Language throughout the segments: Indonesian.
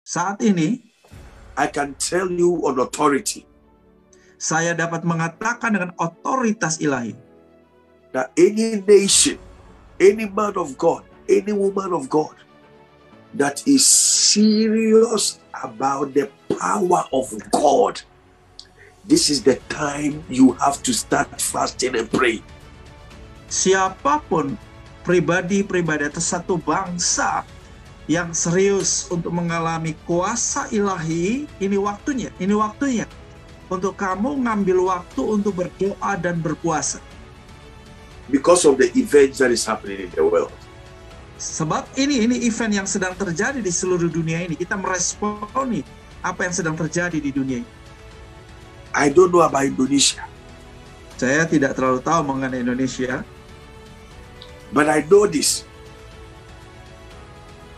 Saat ini, I can tell you on authority saya dapat mengatakan dengan otoritas ilahi that any nation, any man of God, any woman of God that is serious about the power of God, this is the time you have to start fasting and praying. siapapun pribadi-pribadi atau satu bangsa yang serius untuk mengalami kuasa ilahi, ini waktunya untuk kamu ngambil waktu untuk berdoa dan berpuasa. Because of the events that is happening in the world. Sebab ini event yang sedang terjadi di seluruh dunia ini, kita meresponi apa yang sedang terjadi di dunia ini. I don't know about Indonesia, Saya tidak terlalu tahu mengenai Indonesia, but I know this.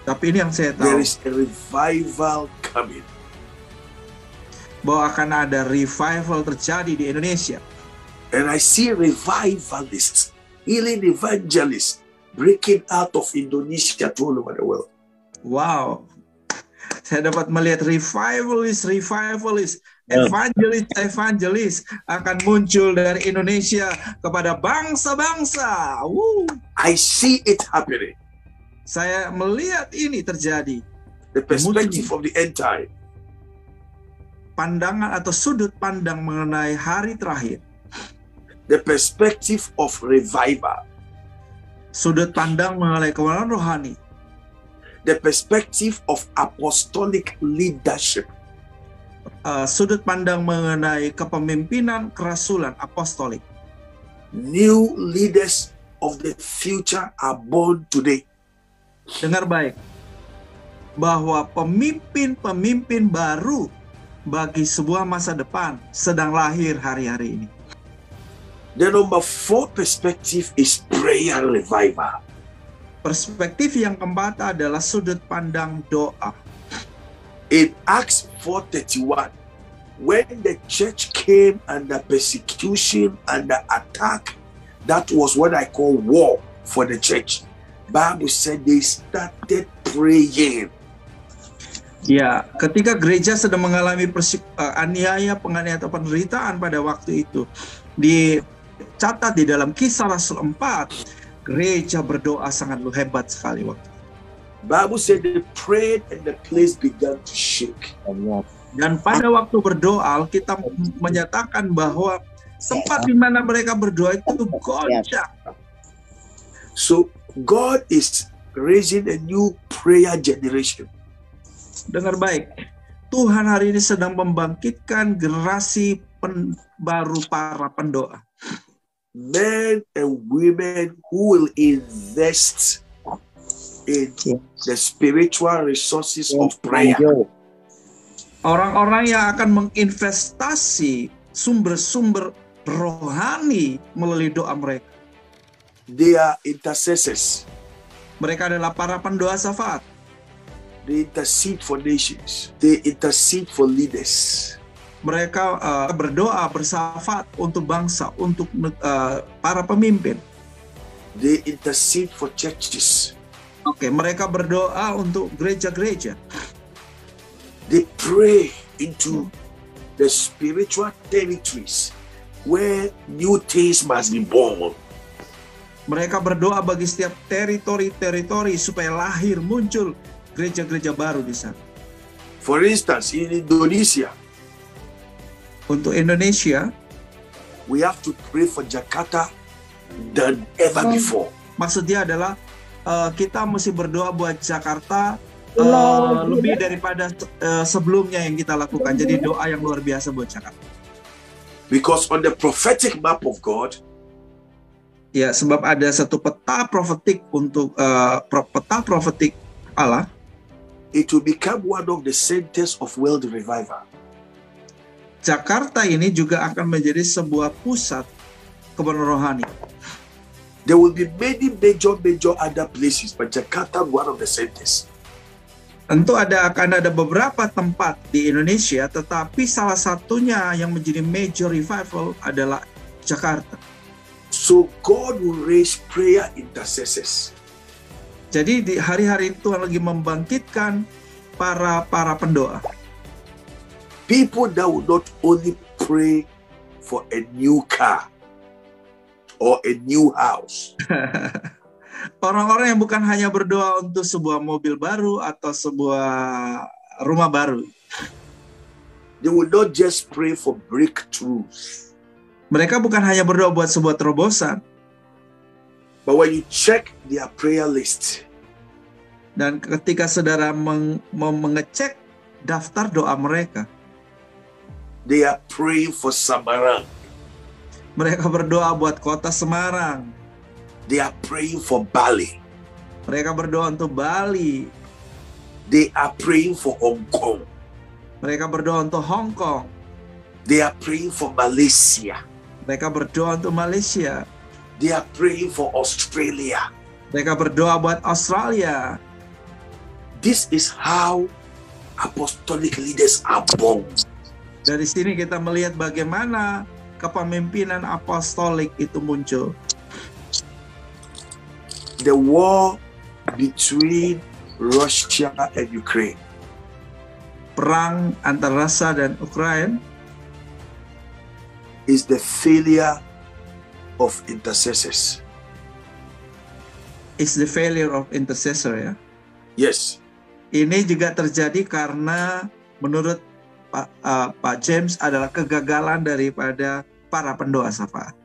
tapi ini yang saya There tahu, is a revival coming. bahwa akan ada revival terjadi di Indonesia. And I see revivalists, healing evangelists breaking out of Indonesia to all over the world. Wow, saya dapat melihat revivalist, evangelis akan muncul dari Indonesia kepada bangsa-bangsa. I see it happening. Saya melihat ini terjadi. The perspective of the end time. Pandangan atau sudut pandang mengenai hari terakhir. The perspective of revival. Sudut pandang mengenai kebenaran rohani. The perspective of apostolic leadership. Sudut pandang mengenai kepemimpinan kerasulan apostolik. New leaders of the future are born today. Dengar baik, bahwa pemimpin-pemimpin baru bagi sebuah masa depan sedang lahir hari-hari ini. The number 4 perspective is prayer revival. Perspektif yang keempat adalah sudut pandang doa. In Acts 4:31, when the church came under persecution, under attack, that was what I call war for the church. Bible said they started praying. Ya, ketika gereja sedang mengalami penganiaya atau penderitaan pada waktu itu, dicatat di dalam Kisah Rasul 4, gereja berdoa sangat hebat sekali waktu. Bible said they prayed and the place began to shake. Dan pada waktu berdoa, kita menyatakan bahwa tempat di mana mereka berdoa itu goncang. So God is raising a new prayer generation. Dengar baik, Tuhan hari ini sedang membangkitkan generasi baru para pendoa. Men and women who will invest in the spiritual resources of prayer. Orang-orang yang akan menginvestasi sumber-sumber rohani melalui doa mereka. They are intercessors. Mereka adalah para pendoa syafaat. They intercede for nations. They intercede for leaders. Mereka berdoa bersyafaat untuk bangsa, untuk para pemimpin. They intercede for churches. Mereka berdoa untuk gereja-gereja. They pray into the spiritual territories where new things must be born. Mereka berdoa bagi setiap teritori supaya lahir muncul gereja-gereja baru di sana. For instance, in Indonesia, untuk Indonesia, we have to pray for Jakarta than ever before. Maksudnya adalah kita mesti berdoa buat Jakarta lebih daripada sebelumnya yang kita lakukan. Jadi doa yang luar biasa buat Jakarta. Because on the prophetic map of God, ya, sebab ada satu peta profetik untuk peta profetik Allah. It will become one of the centers of world revival. Jakarta ini juga akan menjadi sebuah pusat kebenaran rohani. There will be many major other places, but Jakarta one of the centers. Tentu akan ada beberapa tempat di Indonesia, tetapi salah satunya yang menjadi major revival adalah Jakarta. So God will raise prayer intercessors. Jadi di hari-hari itu lagi membangkitkan para pendoa. People that will not only pray for a new car or a new house. Orang-orang yang bukan hanya berdoa untuk sebuah mobil baru atau sebuah rumah baru. They will not just pray for breakthroughs. Mereka bukan hanya berdoa buat sebuah terobosan. But when you check their prayer list, dan ketika saudara mengecek daftar doa mereka, they are praying for Semarang. Mereka berdoa buat kota Semarang. They are praying for Bali. Mereka berdoa untuk Bali. They are praying for Hong Kong. Mereka berdoa untuk Hong Kong. They are praying for Malaysia. Mereka berdoa untuk Malaysia. They are praying for Australia. Mereka berdoa buat Australia. This is how apostolic leaders are born. Dari sini kita melihat bagaimana kepemimpinan apostolik itu muncul. The war between Russia and Ukraine. Perang antara Rusia dan Ukraina is the failure of intercessors. Is the failure of intercessor, ya. Yes. Ini juga terjadi karena menurut Pak James adalah kegagalan daripada para pendoa syafaat.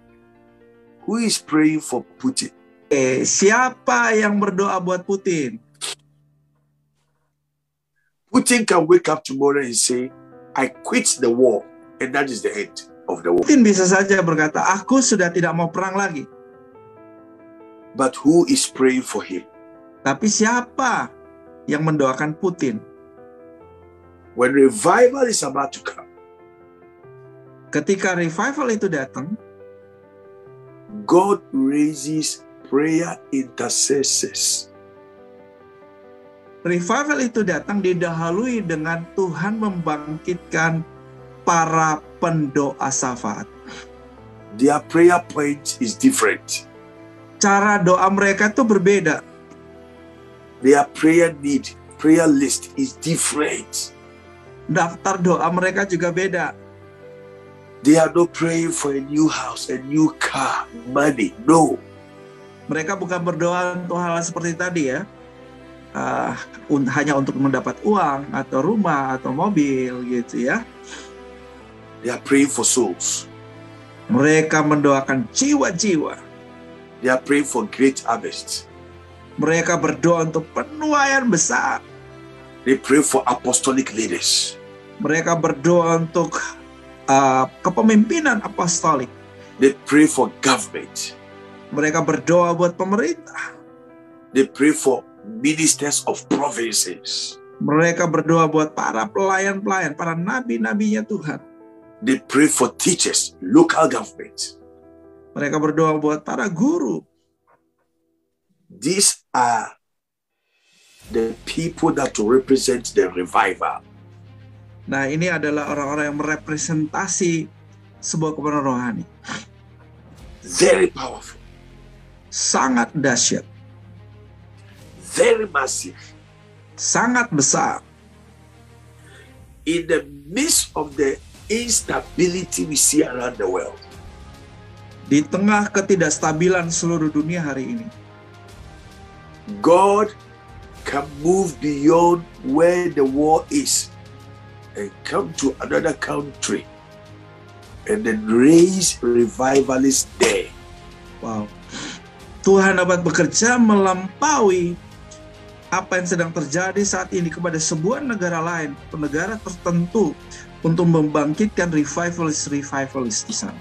Who is praying for Putin? Siapa yang berdoa buat Putin? Putin can wake up tomorrow and say, I quit the war, and that is the end of the war. Putin bisa saja berkata, aku sudah tidak mau perang lagi. But who is praying for him? Tapi siapa yang mendoakan Putin? When revival is about to come, ketika revival itu datang, God raises prayer intercessors. Revival itu datang didahului dengan Tuhan membangkitkan para pendoa syafaat. Their prayer point is different. Cara doa mereka itu berbeda. Their prayer list is different. Daftar doa mereka juga beda. They are not praying for a new house, a new car, money. No. Mereka bukan berdoa untuk hal seperti tadi, ya. Hanya untuk mendapat uang atau rumah atau mobil gitu, ya. They are praying for souls. Mereka mendoakan jiwa-jiwa. They are praying for great harvest. Mereka berdoa untuk penuaian besar. They pray for apostolic leaders. Mereka berdoa untuk kepemimpinan apostolik. They pray for government. Mereka berdoa buat pemerintah. They pray for ministers of provinces. Mereka berdoa buat para pelayan-pelayan, para nabi-nabinya Tuhan. They pray for teachers, local government. Mereka berdoa buat para guru. These are the people that represent the revival. Nah, ini adalah orang-orang yang merepresentasi sebuah kebenaran rohani. Very powerful. Sangat dahsyat. Very massive. Sangat besar. In the midst of the instability we see around the world, di tengah ketidakstabilan seluruh dunia hari ini, God can move beyond where the war is and come to another country and then raise revivalists there. Wow. Tuhan dapat bekerja melampaui apa yang sedang terjadi saat ini kepada sebuah negara lain, negara tertentu, untuk membangkitkan revivalist di sana.